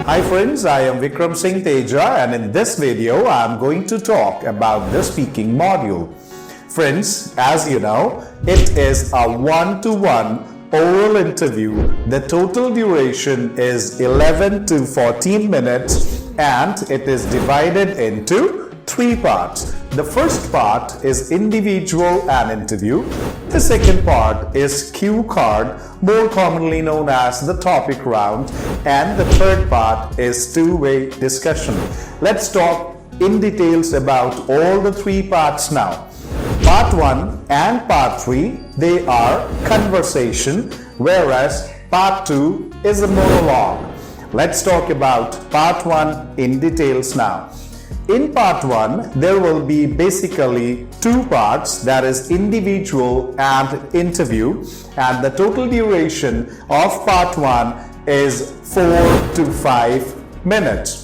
Hi friends, I am Vikram Singh Teja, and in this video I am going to talk about the speaking module. Friends, as you know, it is a one-to-one oral interview. The total duration is 11 to 14 minutes and it is divided into three parts. The first part is individual and interview. The second part is cue card, more commonly known as the topic round. And the third part is two-way discussion. Let's talk in details about all the three parts now. Part 1 and Part 3, they are conversation, whereas Part 2 is a monologue. Let's talk about Part 1 in details now. In Part 1, there will be basically two parts, that is individual and interview, and the total duration of Part 1 is 4 to 5 minutes.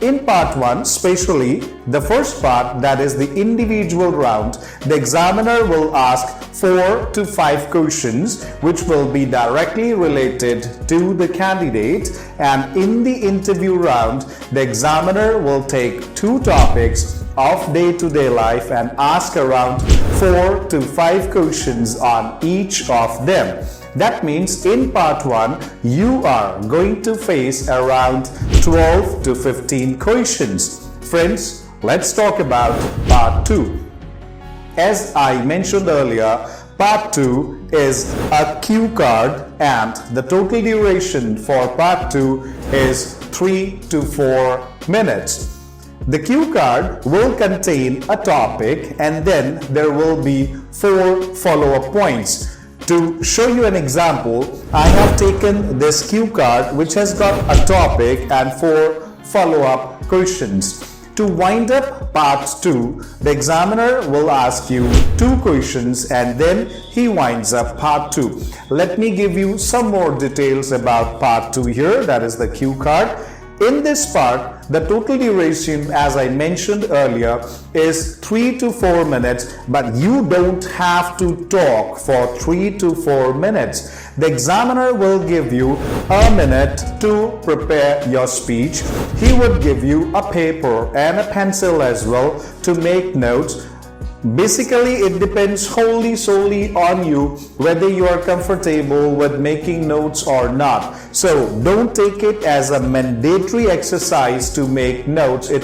In Part 1, especially the first part, that is the individual round, the examiner will ask 4 to 5 questions which will be directly related to the candidate, and in the interview round, the examiner will take two topics of day-to-day life and ask around 4 to 5 questions on each of them. That means in Part 1, you are going to face around 12 to 15 questions. Friends, let's talk about Part 2. As I mentioned earlier, Part 2 is a cue card and the total duration for Part 2 is 3 to 4 minutes. The cue card will contain a topic and then there will be 4 follow-up points. To show you an example, I have taken this cue card which has got a topic and 4 follow-up questions. To wind up Part 2, the examiner will ask you 2 questions and then he winds up Part 2. Let me give you some more details about Part 2 here, that is the cue card. In this part, the total duration, as I mentioned earlier, is 3 to 4 minutes, but you don't have to talk for 3 to 4 minutes. The examiner will give you a minute to prepare your speech. He would give you a paper and a pencil as well to make notes. Basically, it depends solely on you whether you are comfortable with making notes or not. So don't take it as a mandatory exercise to make notes. It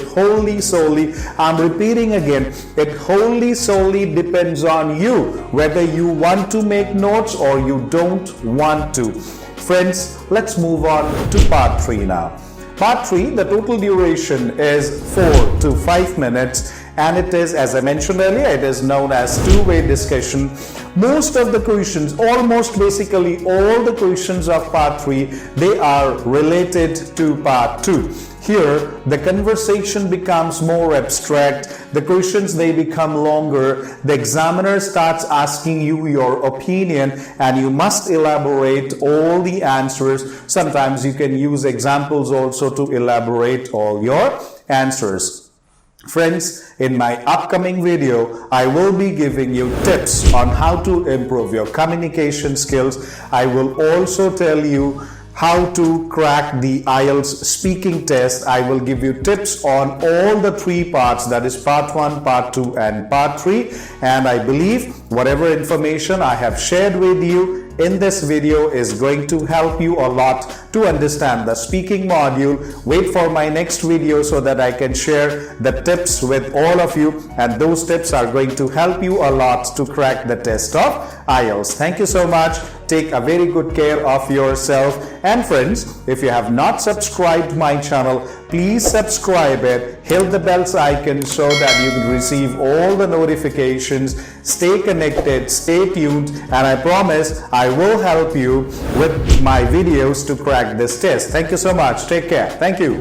solely, I'm repeating again, it solely depends on you whether you want to make notes or you don't want to. Friends, let's move on to Part 3 now. Part 3, the total duration is 4 to 5 minutes. And it is, as I mentioned earlier, it is known as two-way discussion. Most of the questions, almost basically all the questions of Part 3, they are related to Part 2. Here, the conversation becomes more abstract, the questions they become longer, the examiner starts asking you your opinion and you must elaborate all the answers. Sometimes you can use examples also to elaborate all your answers. Friends, in my upcoming video, I will be giving you tips on how to improve your communication skills. I will also tell you how to crack the IELTS speaking test. I will give you tips on all the three parts, that is Part 1, Part 2 and Part 3. And I believe whatever information I have shared with you in this video is going to help you a lot to understand the speaking module. Wait for my next video so that I can share the tips with all of you, and those tips are going to help you a lot to crack the test of IELTS. Thank you so much. Take a very good care of yourself. And friends, if you have not subscribed my channel, please subscribe it. Hit the bell icon so that you can receive all the notifications. Stay connected, stay tuned, and I promise I will help you with my videos to crack this test. Thank you so much. Take care. Thank you.